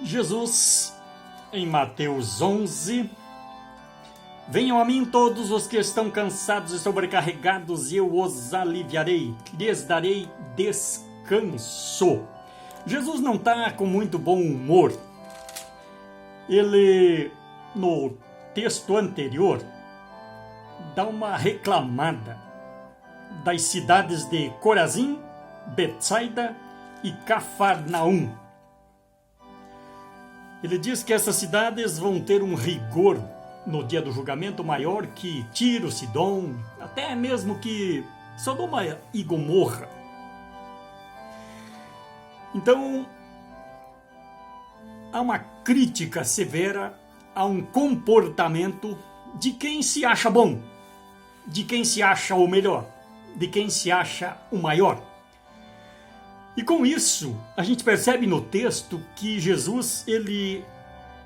Jesus, em Mateus 11, venham a mim todos os que estão cansados e sobrecarregados, e eu os aliviarei, lhes darei descanso. Jesus não está com muito bom humor. Ele, no texto anterior, dá uma reclamada das cidades de Corazim, Betsaida e Cafarnaum. Ele diz que essas cidades vão ter um rigor no dia do julgamento maior que Tiro, Sidom, até mesmo que Sodoma e Gomorra. Então, há uma crítica severa a um comportamento de quem se acha bom, de quem se acha o melhor, de quem se acha o maior. E com isso, a gente percebe no texto que Jesus ele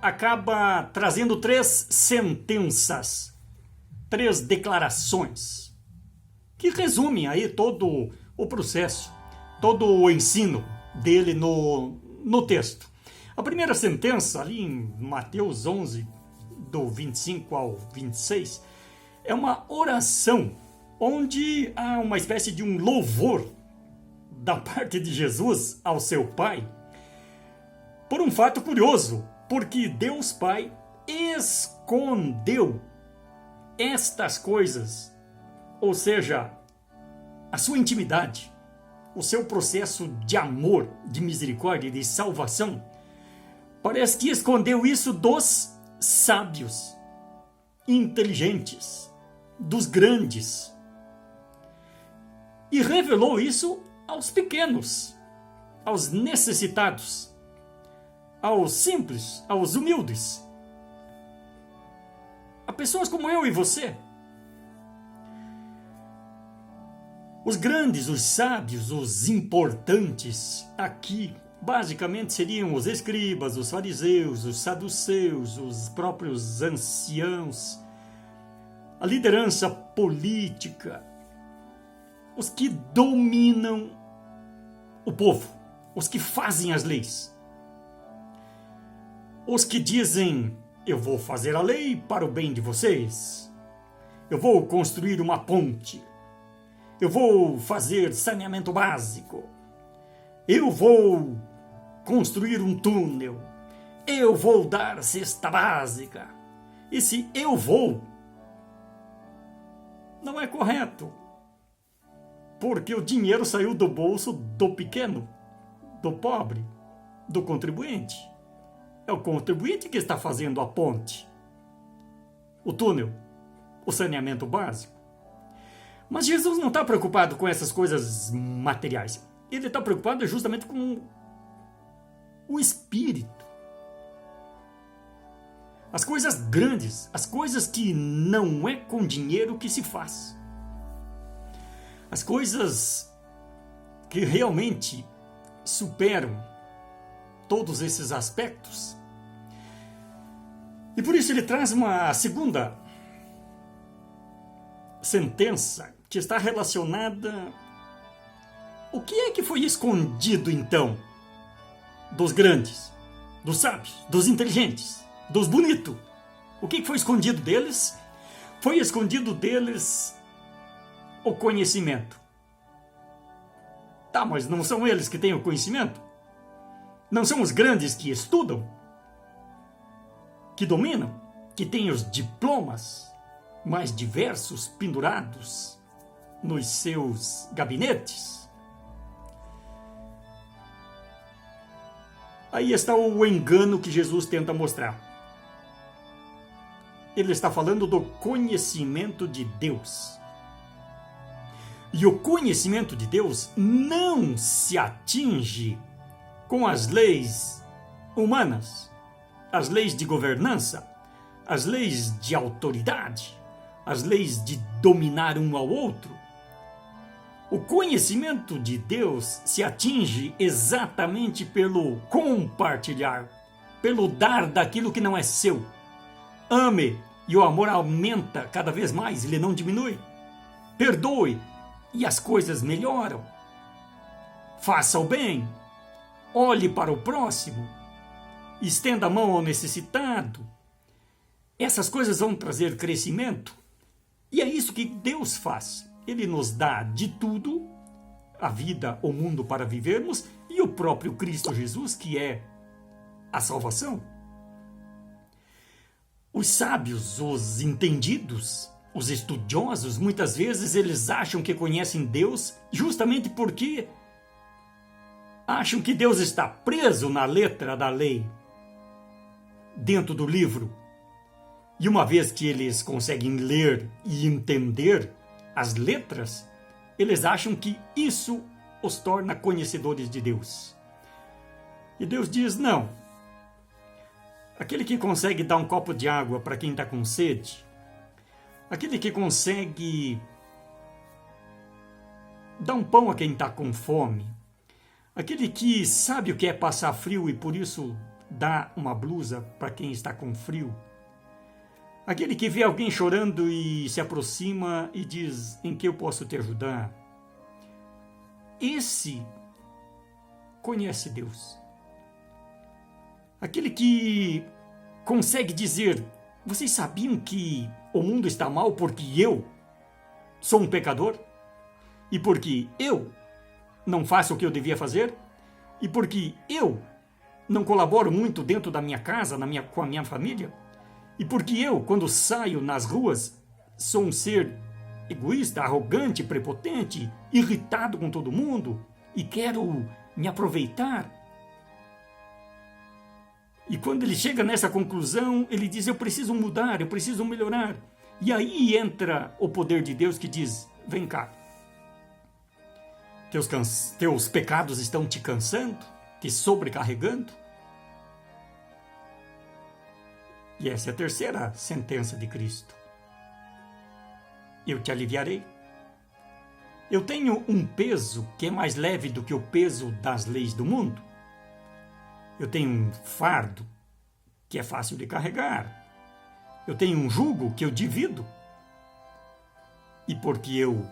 acaba trazendo 3 sentenças, 3 declarações, que resumem aí todo o processo, todo o ensino dele no texto. A primeira sentença, ali em Mateus 11, do 25 ao 26, é uma oração, onde há uma espécie de um louvor da parte de Jesus ao seu Pai, por um fato curioso, porque Deus Pai escondeu estas coisas, ou seja, a sua intimidade, o seu processo de amor, de misericórdia e de salvação, parece que escondeu isso dos sábios, inteligentes, dos grandes, e revelou isso aos pequenos, aos necessitados, aos simples, aos humildes, a pessoas como eu e você. Os grandes, os sábios, os importantes aqui, basicamente seriam os escribas, os fariseus, os saduceus, os próprios anciãos, a liderança política, os que dominam o povo, os que fazem as leis, os que dizem: eu vou fazer a lei para o bem de vocês, eu vou construir uma ponte, eu vou fazer saneamento básico, eu vou construir um túnel, eu vou dar cesta básica. Esse eu vou não é correto, porque o dinheiro saiu do bolso do pequeno, do pobre, do contribuinte. É o contribuinte que está fazendo a ponte, o túnel, o saneamento básico. Mas Jesus não está preocupado com essas coisas materiais. Ele está preocupado justamente com o espírito. As coisas grandes, as coisas que não é com dinheiro que se faz. As coisas que realmente superam todos esses aspectos. E por isso ele traz uma segunda sentença que está relacionada. O que é que foi escondido então dos grandes, dos sábios, dos inteligentes, dos bonitos? O que foi escondido deles? Foi escondido deles o conhecimento. Tá, mas não são eles que têm o conhecimento? Não são os grandes que estudam, que dominam, que têm os diplomas mais diversos pendurados nos seus gabinetes? Aí está o engano que Jesus tenta mostrar. Ele está falando do conhecimento de Deus. E o conhecimento de Deus não se atinge com as leis humanas, as leis de governança, as leis de autoridade, as leis de dominar um ao outro. O conhecimento de Deus se atinge exatamente pelo compartilhar, pelo dar daquilo que não é seu. Ame e o amor aumenta cada vez mais, ele não diminui. Perdoe e as coisas melhoram. Faça o bem, olhe para o próximo, estenda a mão ao necessitado. Essas coisas vão trazer crescimento. E é isso que Deus faz. Ele nos dá de tudo, a vida, o mundo para vivermos, e o próprio Cristo Jesus, que é a salvação. Os sábios, os entendidos, os estudiosos, muitas vezes eles acham que conhecem Deus justamente porque acham que Deus está preso na letra da lei, dentro do livro. E uma vez que eles conseguem ler e entender as letras, eles acham que isso os torna conhecedores de Deus. E Deus diz, não. Aquele que consegue dar um copo de água para quem está com sede, aquele que consegue dar um pão a quem está com fome, aquele que sabe o que é passar frio e por isso dá uma blusa para quem está com frio, aquele que vê alguém chorando e se aproxima e diz, em que eu posso te ajudar? Esse conhece Deus. Aquele que consegue dizer, vocês sabiam que o mundo está mal porque eu sou um pecador? E porque eu não faço o que eu devia fazer? E porque eu não colaboro muito dentro da minha casa, com a minha família? E porque eu, quando saio nas ruas, sou um ser egoísta, arrogante, prepotente, irritado com todo mundo e quero me aproveitar? E quando ele chega nessa conclusão, ele diz, eu preciso mudar, eu preciso melhorar. E aí entra o poder de Deus que diz, vem cá. Teus pecados estão te cansando, te sobrecarregando? E essa é a terceira sentença de Cristo. Eu te aliviarei. Eu tenho um peso que é mais leve do que o peso das leis do mundo. Eu tenho um fardo que é fácil de carregar. Eu tenho um jugo que eu divido. E porque eu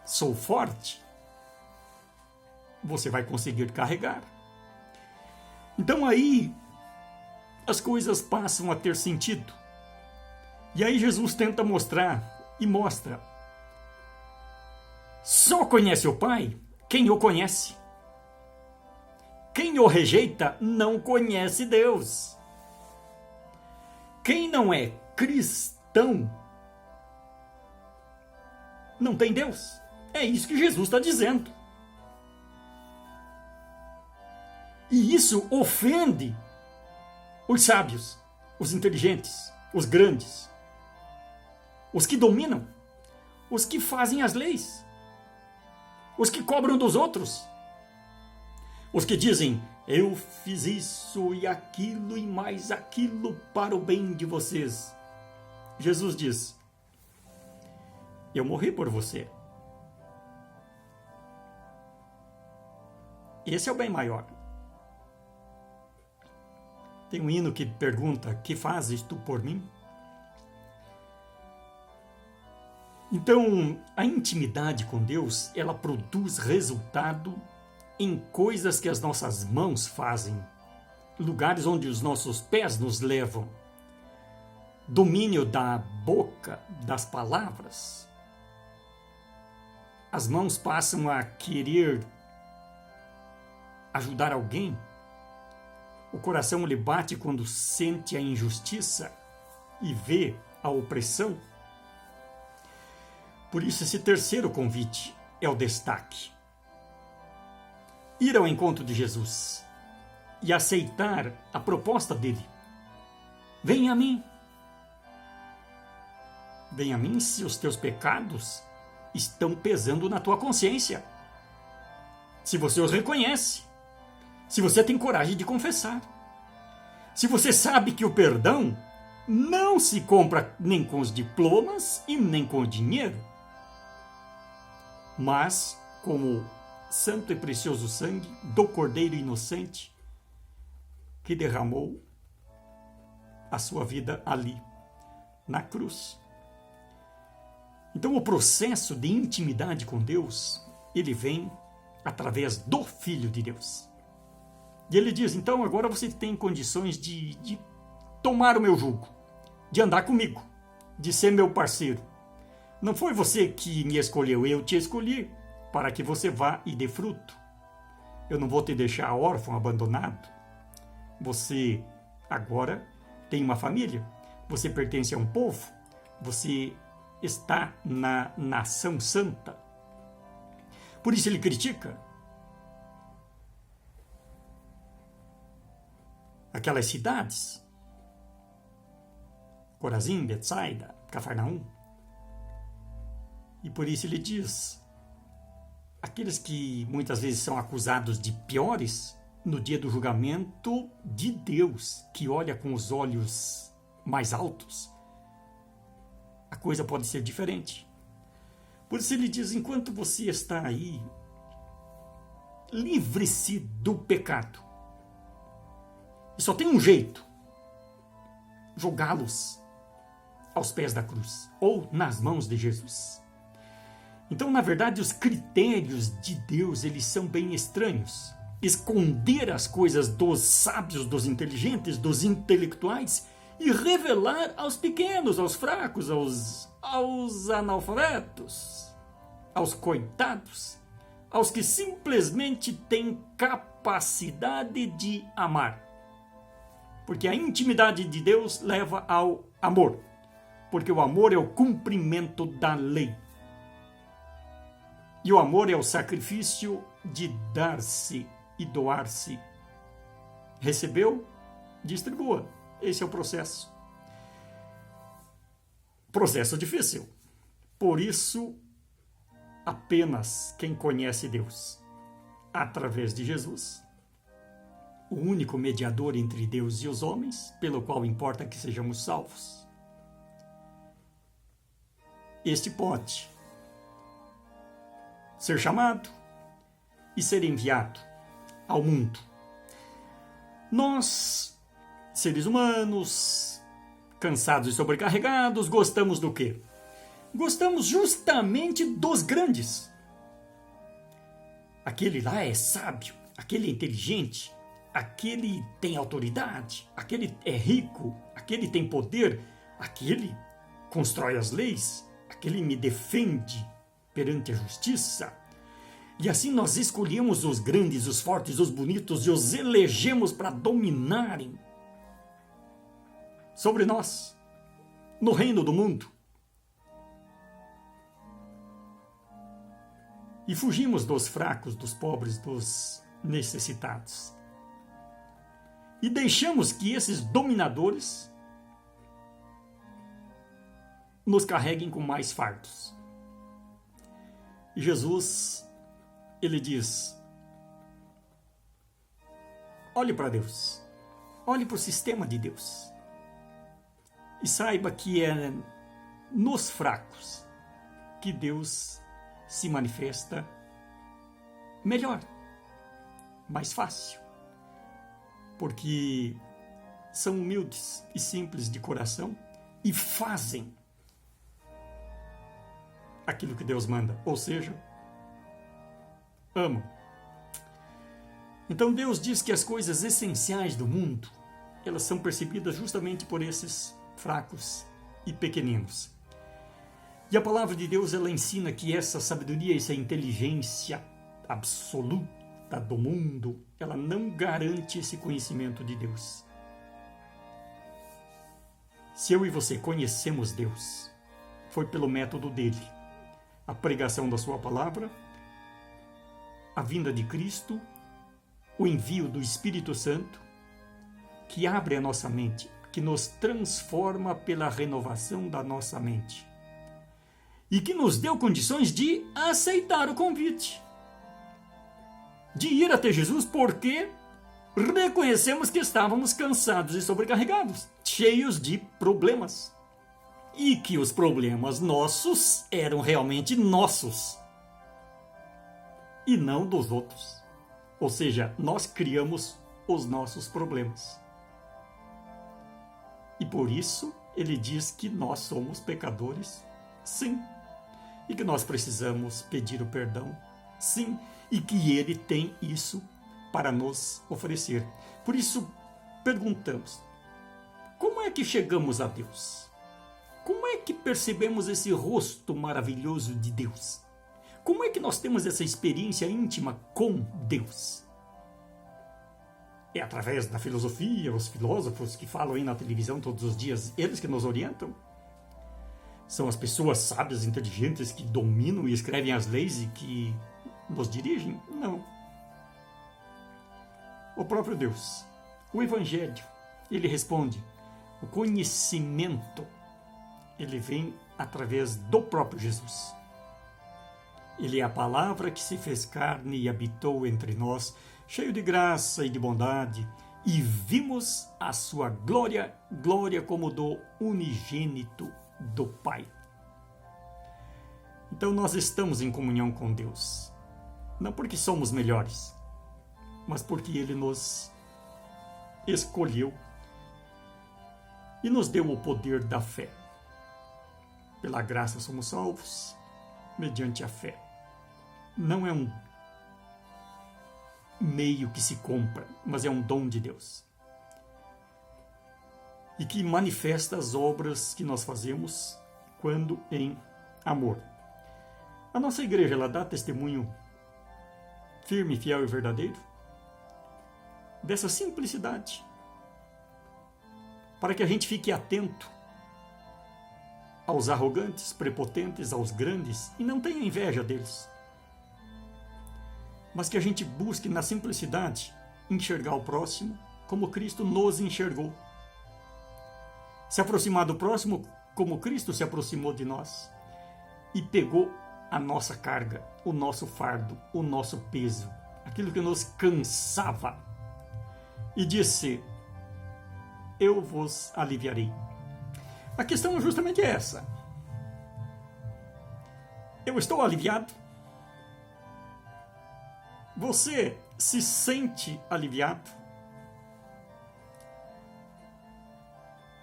sou forte, você vai conseguir carregar. Então aí as coisas passam a ter sentido. E aí Jesus tenta mostrar e mostra. Só conhece o Pai quem o conhece. Quem o rejeita não conhece Deus. Quem não é cristão não tem Deus. É isso que Jesus está dizendo. E isso ofende os sábios, os inteligentes, os grandes, os que dominam, os que fazem as leis, os que cobram dos outros, os que dizem, eu fiz isso e aquilo e mais aquilo para o bem de vocês. Jesus diz, eu morri por você. Esse é o bem maior. Tem um hino que pergunta, que fazes tu por mim? Então, a intimidade com Deus, ela produz resultado em coisas que as nossas mãos fazem, lugares onde os nossos pés nos levam, domínio da boca, das palavras. As mãos passam a querer ajudar alguém. O coração lhe bate quando sente a injustiça e vê a opressão. Por isso, esse terceiro convite é o destaque. Ir ao encontro de Jesus e aceitar a proposta dele. Venha a mim. Venha a mim se os teus pecados estão pesando na tua consciência. Se você os reconhece. Se você tem coragem de confessar. Se você sabe que o perdão não se compra nem com os diplomas e nem com o dinheiro, mas com o santo e precioso sangue do Cordeiro inocente que derramou a sua vida ali, na cruz. Então o processo de intimidade com Deus, ele vem através do Filho de Deus. E ele diz, então agora você tem condições de tomar o meu jugo, de andar comigo, de ser meu parceiro. Não foi você que me escolheu, eu te escolhi para que você vá e dê fruto. Eu não vou te deixar órfão, abandonado. Você agora tem uma família, você pertence a um povo, você está na nação santa. Por isso ele critica aquelas cidades, Corazim, Betsaida, Cafarnaum. E por isso ele diz, aqueles que muitas vezes são acusados de piores, no dia do julgamento de Deus, que olha com os olhos mais altos, a coisa pode ser diferente. Por isso ele diz, enquanto você está aí, livre-se do pecado. E só tem um jeito, jogá-los aos pés da cruz, ou nas mãos de Jesus. Então, na verdade, os critérios de Deus, eles são bem estranhos. Esconder as coisas dos sábios, dos inteligentes, dos intelectuais e revelar aos pequenos, aos fracos, aos analfabetos, aos coitados, aos que simplesmente têm capacidade de amar. Porque a intimidade de Deus leva ao amor. Porque o amor é o cumprimento da lei. E o amor é o sacrifício de dar-se e doar-se. Recebeu? Distribua. Esse é o processo. Processo difícil. Por isso, apenas quem conhece Deus, através de Jesus, o único mediador entre Deus e os homens, pelo qual importa que sejamos salvos, este pode ser chamado e ser enviado ao mundo. Nós, seres humanos, cansados e sobrecarregados, gostamos do quê? Gostamos justamente dos grandes. Aquele lá é sábio, aquele é inteligente, aquele tem autoridade, aquele é rico, aquele tem poder, aquele constrói as leis, aquele me defende perante a justiça. E assim nós escolhemos os grandes, os fortes, os bonitos e os elegemos para dominarem sobre nós, no reino do mundo. E fugimos dos fracos, dos pobres, dos necessitados. E deixamos que esses dominadores nos carreguem com mais fardos. E Jesus, ele diz, olhe para Deus, olhe para o sistema de Deus e saiba que é nos fracos que Deus se manifesta melhor, mais fácil, porque são humildes e simples de coração e fazem aquilo que Deus manda, ou seja, amam. Então Deus diz que as coisas essenciais do mundo, elas são percebidas justamente por esses fracos e pequeninos. E a palavra de Deus, ela ensina que essa sabedoria, essa inteligência absoluta do mundo, ela não garante esse conhecimento de Deus. Se eu e você conhecemos Deus, foi pelo método dele. A pregação da sua palavra, a vinda de Cristo, o envio do Espírito Santo, que abre a nossa mente, que nos transforma pela renovação da nossa mente e que nos deu condições de aceitar o convite, de ir até Jesus, porque reconhecemos que estávamos cansados e sobrecarregados, cheios de problemas, e que os problemas nossos eram realmente nossos e não dos outros. Ou seja, nós criamos os nossos problemas. E por isso ele diz que nós somos pecadores, sim, e que nós precisamos pedir o perdão, sim, e que ele tem isso para nos oferecer. Por isso, perguntamos: como é que chegamos a Deus? Como é que percebemos esse rosto maravilhoso de Deus? Como é que nós temos essa experiência íntima com Deus? É através da filosofia, os filósofos que falam aí na televisão todos os dias, eles que nos orientam? São as pessoas sábias, inteligentes, que dominam e escrevem as leis e que nos dirigem? Não. O próprio Deus, o Evangelho, ele responde: o conhecimento, ele vem através do próprio Jesus. Ele é a palavra que se fez carne e habitou entre nós, cheio de graça e de bondade, e vimos a sua glória, glória como do unigênito do Pai. Então nós estamos em comunhão com Deus, não porque somos melhores, mas porque Ele nos escolheu e nos deu o poder da fé. Pela graça somos salvos, mediante a fé. Não é um meio que se compra, mas é um dom de Deus. E que manifesta as obras que nós fazemos quando em amor. A nossa igreja, ela dá testemunho firme, fiel e verdadeiro dessa simplicidade, para que a gente fique atento aos arrogantes, prepotentes, aos grandes, e não tenha inveja deles, mas que a gente busque na simplicidade enxergar o próximo como Cristo nos enxergou, se aproximar do próximo como Cristo se aproximou de nós e pegou a nossa carga, o nosso fardo, o nosso peso, aquilo que nos cansava, e disse: eu vos aliviarei. A questão é justamente essa. Eu estou aliviado? Você se sente aliviado?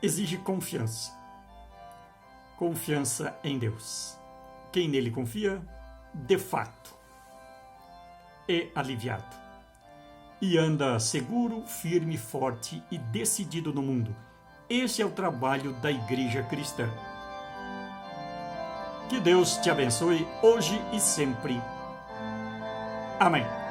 Exige confiança. Confiança em Deus. Quem nele confia, de fato, é aliviado. E anda seguro, firme, forte e decidido no mundo. Esse é o trabalho da Igreja Cristã. Que Deus te abençoe hoje e sempre. Amém.